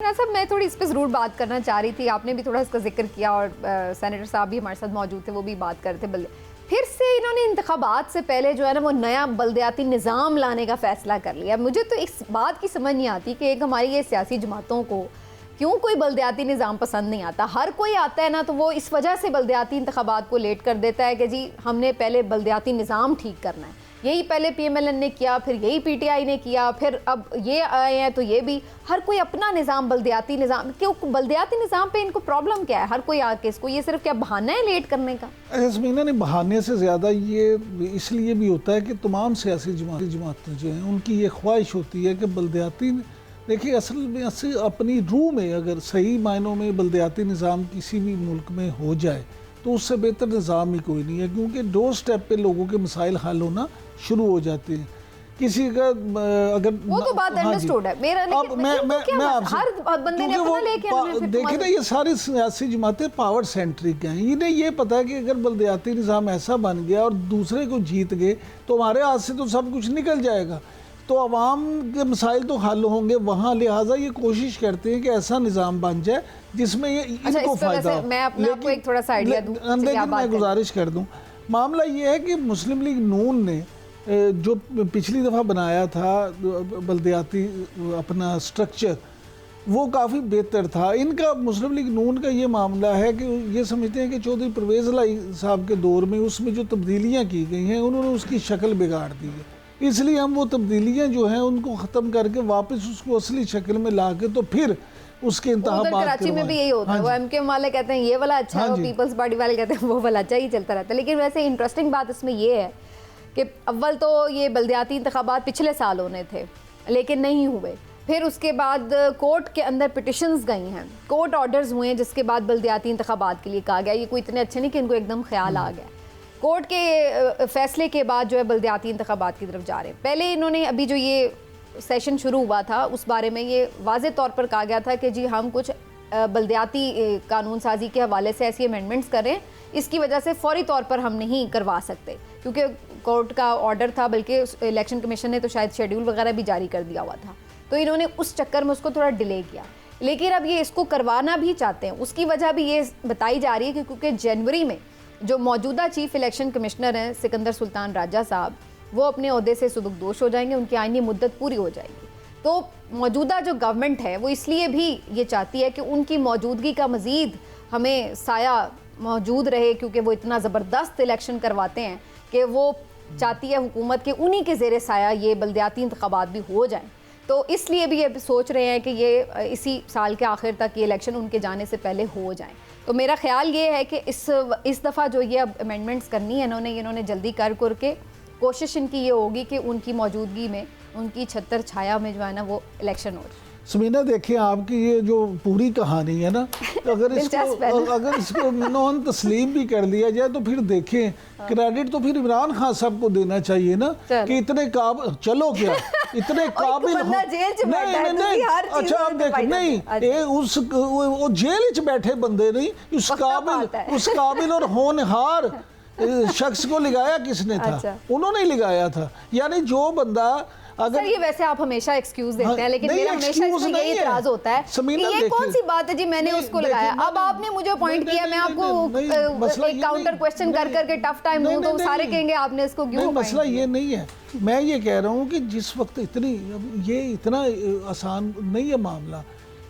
साहब मैं थोड़ी इस पर ज़रूर बात करना चाह रही थी, आपने भी थोड़ा इसका जिक्र किया और सेनेटर साहब भी हमारे साथ मौजूद थे, वो भी बात कर रहे थे। फिर से इन्होंने इंतखाबात से पहले जो है ना वो नया बल्दियाती निज़ाम लाने का फ़ैसला कर लिया। मुझे तो इस बात की समझ नहीं आती कि एक हमारी ये सियासी जमातों को क्यों कोई बल्दियाती निज़ाम पसंद नहीं आता। हर कोई आता है ना तो वो इस वजह से बल्दियाती इंतखाबात को लेट कर देता है कि जी हमने पहले बल्दियाती निज़ाम ठीक करना है। यही पहले PMLN ने किया, फिर यही PTI ने किया, फिर अब ये आए हैं तो ये भी। हर कोई अपना निज़ाम, बल्दियाती निज़ाम, क्यों बल्दियाती निज़ाम पे इनको प्रॉब्लम क्या है? हर कोई आके इसको ये सिर्फ क्या बहाना है लेट करने का? ज़मीना ने बहाने से ज़्यादा ये इसलिए भी होता है कि तमाम सियासी जमातें जो हैं उनकी ये ख्वाहिश होती है कि बल्दियाती, देखिए असल में अपनी रूह में अगर सही मायनों में बल्दियाती निज़ाम किसी भी मुल्क में हो जाए तो उससे बेहतर निज़ाम ही कोई नहीं है, क्योंकि डोर स्टेप पे लोगों के मसाइल हल होना शुरू हो जाते हैं। किसी का अगर वो तो बात अंडरस्टूड है मेरा, लेकिन मैं आपसे हर बंदे ने अपना लेके आना है। देखिए ना ये सारी सियासी जमातें पावर सेंट्रिक हैं। इन्हें ये पता है कि अगर बल्दियाती निज़ाम ऐसा बन गया और दूसरे को जीत गए तो हमारे हाथ से तो सब कुछ निकल जाएगा, तो आवाम के मसाइल तो हल होंगे वहाँ। लिहाजा ये कोशिश करते हैं कि ऐसा निज़ाम बन जाए जिसमें ये इनको फ़ायदा हो। मैं अपना आपको एक थोड़ा सा आइडिया दूं, लेकिन मैं गुजारिश कर दूं, मामला ये है कि मुस्लिम लीग नून ने जो पिछली दफ़ा बनाया था बल्दियाती अपना स्ट्रक्चर, वो काफ़ी बेहतर था। इनका मुस्लिम लीग नून का ये मामला है कि ये समझते हैं कि चौधरी परवेज़ लाई साहब के दौर में उसमें जो तब्दीलियाँ की गई हैं उन्होंने उसकी शक्ल बिगाड़ दी है, इसलिए हम वो तब्दीलियाँ जो हैं उनको ख़त्म करके वापस उसको असली शक्ल में ला के तो फिर उसके इंतखाबात कराची में भी यही होता है। वो MK वाले कहते हैं ये वाला अच्छा है, पीपल्स पार्टी वाले कहते हैं वो वाला अच्छा ही चलता रहता है। लेकिन वैसे इंटरेस्टिंग बात इसमें ये है कि अव्वल तो ये बल्दियाती इंतखाबात पिछले साल होने थे लेकिन नहीं हुए। फिर उसके बाद कोर्ट के अंदर पिटिशंस गई हैं, कोर्ट ऑर्डर्स हुए हैं, जिसके बाद बल्दियाती इंतखाबात के लिए कहा गया। ये कोई इतने अच्छे नहीं कि इनको एकदम ख्याल आ गया। कोर्ट के फैसले के बाद जो है बल्दियाती इंतखाबात की तरफ जा रहे हैं। पहले इन्होंने अभी जो ये सेशन शुरू हुआ था उस बारे में ये वाज़े तौर पर कहा गया था कि जी हम कुछ बल्दियाती कानून साजी के हवाले से ऐसी अमेंडमेंट्स करें, इसकी वजह से फौरी तौर पर हम नहीं करवा सकते क्योंकि कोर्ट का ऑर्डर था, बल्कि इलेक्शन कमीशन ने तो शायद शेड्यूल वगैरह भी जारी कर दिया हुआ था। तो इन्होंने उस चक्कर में उसको थोड़ा डिले किया, लेकिन अब ये इसको करवाना भी चाहते हैं। उसकी वजह भी ये बताई जा रही है कि क्योंकि जनवरी में जो मौजूदा चीफ इलेक्शन कमिश्नर हैं सिकंदर सुल्तान राजा साहब, वो अपने ओहदे से सुबुकदोश हो जाएंगे, उनकी आइनी मुद्दत पूरी हो जाएगी। तो मौजूदा जो गवर्नमेंट है वो इसलिए भी ये चाहती है कि उनकी मौजूदगी का मज़ीद हमें साया मौजूद रहे, क्योंकि वो इतना ज़बरदस्त इलेक्शन करवाते हैं कि वो चाहती है हुकूमत के उन्हीं के ज़ेरे साया ये बल्दियाती इंतखाबात भी हो जाएँ। तो इसलिए भी ये सोच रहे हैं कि ये इसी साल के आखिर तक ये इलेक्शन उनके जाने से पहले हो जाएँ। तो मेरा ख्याल ये है कि इस दफ़ा जो ये अब अमेंडमेंट्स करनी है इन्होंने जल्दी कर के कोशिश इनकी ये होगी कि उनकी मौजूदगी में, उनकी छत्तर छाया में जो है ना वो इलेक्शन हो। समीना देखिए आपकी ये जो पूरी कहानी है ना, अगर इसको नॉन तस्लीम भी कर लिया जाए तो फिर देखें क्रेडिट तो फिर इमरान खान साहब को देना चाहिए ना कि इतने चलो क्या इतने काबिल नहीं। अच्छा आप देखो नहीं वो जेल च बैठे बंदे नहीं, उस काबिल और होनहार शख्स को लगाया किसने था? अच्छा। उन्होंने लगाया था। यानी जो बंदा अगर ये वैसे आप हमेशा एक्सक्यूज देते हैं, लेकिन मेरा हमेशा इसमें यही इतराज होता है कि ये कौन सी बात है जी मैंने उसको लगाया। अब आपने मुझे पॉइंट किया, मैं आपको एक काउंटर क्वेश्चन कर करके टफ टाइम दूं तो सारे कहेंगे आपने इसको क्यों। मसला ये नहीं है, मैं ये कह रहा हूँ कि जिस वक्त ये इतना आसान नहीं है मामला।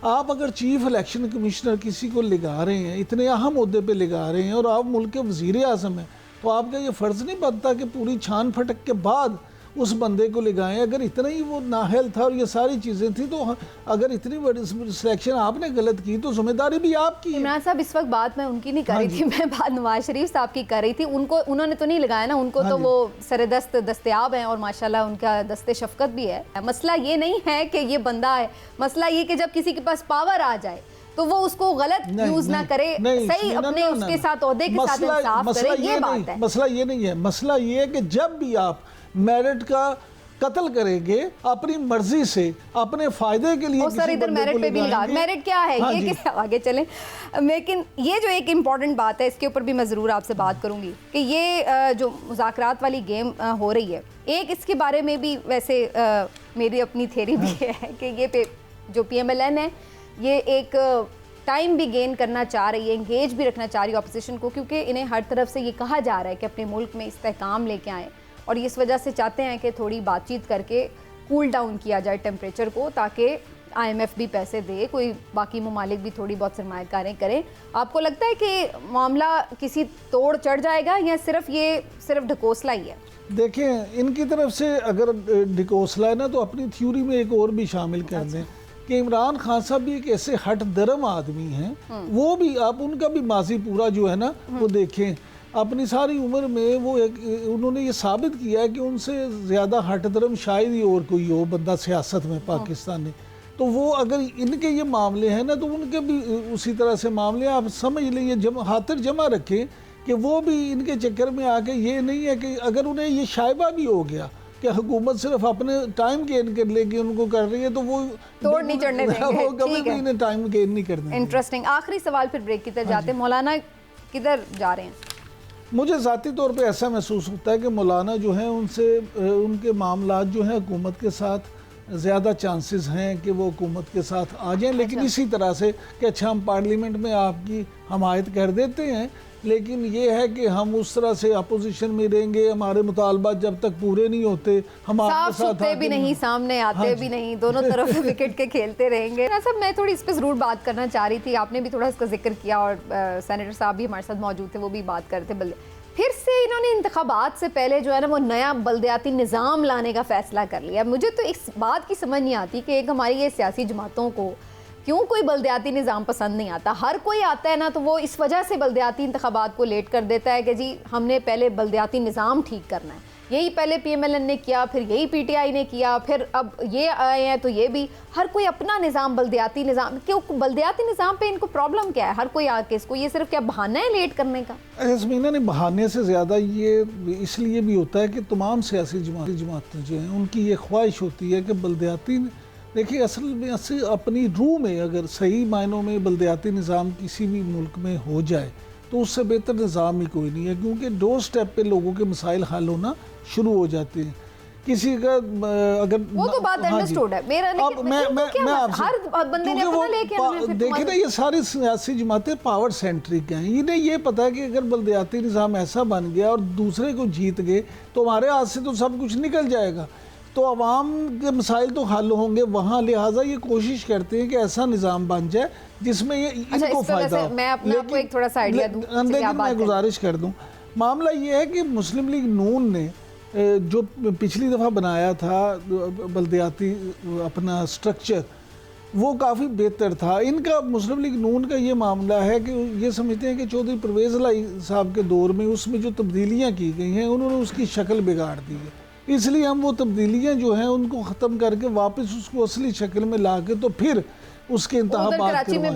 आप अगर चीफ इलेक्शन कमिश्नर किसी को लगा रहे हैं, इतने अहम ओहदे पे लगा रहे हैं और आप मुल्क के वज़ीर आज़म हैं, तो आपका ये फ़र्ज़ नहीं बनता कि पूरी छान फटक के बाद उस बंदे को लगाएं। अगर इतना ही वो नाहल था और ये सारी चीज़ें थी तो अगर इतनी बड़ी सिलेक्शन आपने गलत की तो जिम्मेदारी भी आपकी। इमरान साहब इस वक्त बात मैं उनकी नहीं कर रही थी, मैं बात नवाज शरीफ साहब की कर रही थी। उन्होंने तो नहीं लगाया ना, उनको तो वो सरदस्त दस्तयाब हैं और माशाल्लाह उनका दस्ते शफकत भी है। मसला ये नहीं है कि ये बंदा है, मसला ये कि जब किसी के पास पावर आ जाए तो वो उसको गलत यूज ना करे, सही अपने उसके साथ ओहदे के साथ इंसाफ करे, ये बात है। मसला ये नहीं है, मसला ये है कि जब भी आप मेरिट का कत्ल करेंगे अपनी मर्जी से अपने फायदे के लिए, सर इधर मेरिट पे भी लगा, मेरिट क्या है ये कि आगे चलें। लेकिन ये जो एक इम्पॉर्टेंट बात है इसके ऊपर भी मैं ज़रूर आपसे बात करूंगी कि ये जो मुज़ाकरात वाली गेम हो रही है, एक इसके बारे में भी वैसे मेरी अपनी थ्योरी भी है कि ये जो PMLN है ये एक टाइम भी गेन करना चाह रही है, इंगेज भी रखना चाह रही है अपोजिशन को, क्योंकि इन्हें हर तरफ से ये कहा जा रहा है कि अपने मुल्क में इस्तेहकाम लेके आएँ, और इस वजह से चाहते हैं कि थोड़ी बातचीत करके कूल डाउन किया जाए टेम्परेचर को, ताकि IMF भी पैसे दे, कोई बाकी ममालिक भी थोड़ी बहुत सरमायाकारें करें। आपको लगता है कि मामला किसी तोड़ चढ़ जाएगा या सिर्फ ढकोसला ही है? देखें, इनकी तरफ से अगर ढकोसला है ना, तो अपनी थ्योरी में एक और भी शामिल कर दें कि इमरान खान साहब भी एक ऐसे हट दरम आदमी हैं, वो भी आप उनका भी माजी पूरा जो है ना वो देखें, अपनी सारी उम्र में वो उन्होंने ये साबित किया है कि उनसे ज़्यादा हट दरम शायद ही और कोई हो बंदा सियासत में पाकिस्तानी। तो वो अगर इनके ये मामले हैं ना, तो उनके भी उसी तरह से मामले, आप समझ लीजिए, हाथिर जमा रखें कि वो भी इनके चक्कर में आके, ये नहीं है कि अगर उन्हें ये शायबा भी हो गया कि हुकूमत सिर्फ अपने टाइम गेन कर लेगी, उनको कर रही है, तो वो तोड़ नहीं चढ़ने देंगे। वो कभी भी इन्हें टाइम गेन नहीं करने। इंटरेस्टिंग। आखिरी सवाल फिर ब्रेक की तरफ जाते हैं। मौलाना किधर जा रहे हैं? मुझे ज़ाती तौर पे ऐसा महसूस होता है कि मौलाना जो हैं उनसे उनके मामलात जो हैं हुकूमत के साथ ज़्यादा चांसेस हैं कि वो हुकूमत के साथ आ जाएं, लेकिन इसी तरह से कि अच्छा हम पार्लियामेंट में आपकी हमायत कर देते हैं, लेकिन ये है कि हम उस तरह से अपोजिशन में रहेंगे, हमारे मुतालबात जब तक पूरे नहीं होते हम आपके साथ भी नहीं, सामने आते भी नहीं, दोनों तरफ विकेट के खेलते रहेंगे। सब मैं थोड़ी इस पर ज़रूर बात करना चाह रही थी, आपने भी थोड़ा इसका जिक्र किया और सेनेटर साहब भी हमारे साथ मौजूद थे, वो भी बात करते। फिर से इन्होंने इंतखाबात से पहले जो है ना वो नया बल्दियाती निज़ाम लाने का फ़ैसला कर लिया। मुझे तो इस बात की समझ नहीं आती कि एक हमारी ये सियासी जमातों को क्यों कोई बल्दियाती निज़ाम पसंद नहीं आता। हर कोई आता है ना तो वो इस वजह से बल्दियाती इंतखाबात को लेट कर देता है कि जी हमने पहले बल्दियाती निज़ाम ठीक करना है। यही पहले PMLN ने किया, फिर यही PTI ने किया, फिर अब ये आए हैं तो ये भी, हर कोई अपना निज़ाम, बल्दियाती निज़ाम। क्यों बल्दियाती निज़ाम पे इनको प्रॉब्लम क्या है? हर कोई आके इसको, ये सिर्फ क्या बहाना है लेट करने का? ज़मीना ने बहाने से ज़्यादा ये इसलिए भी होता है कि तमाम सियासी जमातें जो हैं उनकी ये ख्वाहिश होती है कि बल्दियाती, देखिए असल में अपनी रूह में अगर सही मायनों में बल्दियाती निज़ाम किसी भी मुल्क में हो जाए तो उससे बेहतर निज़ाम ही कोई नहीं है, क्योंकि डोर स्टेप पे लोगों के मसाइल हल होना शुरू हो जाते हैं। किसी का अगर वो तो बात अंडरस्टूड है, मेरा मैं आपसे, हर बंदे ने अपना लेके आना है। देखिए ना, ये सारी सियासी जमातें पावर सेंट्रिक हैं। इन्हें ये पता है कि अगर बल्दियाती निज़ाम ऐसा बन गया और दूसरे को जीत गए तो हमारे हाथ से तो सब कुछ निकल जाएगा, तो अवाम के मसाइल तो हल होंगे वहाँ, लिहाजा ये कोशिश करते हैं कि ऐसा निज़ाम बन जाए जिसमें ये इनको फ़ायदा हो। मैं आपको एक थोड़ा सा आइडिया दूं, लेकिन मैं गुजारिश कर दूं, मामला ये है कि मुस्लिम लीग नून ने जो पिछली दफ़ा बनाया था बल्दियाती अपना स्ट्रक्चर, वो काफ़ी बेहतर था। इनका मुस्लिम लीग नून का ये मामला है कि ये समझते हैं कि चौधरी परवेज़ इलाही साहब के दौर में उसमें जो तब्दीलियाँ की गई हैं उन्होंने उसकी शक्ल बिगाड़ दी है, इसलिए हम वो तब्दीलियाँ जो हैं उनको ख़त्म करके वापस उसको असली शक्ल में ला के तो फिर उसके इंतखाबात करवाएं।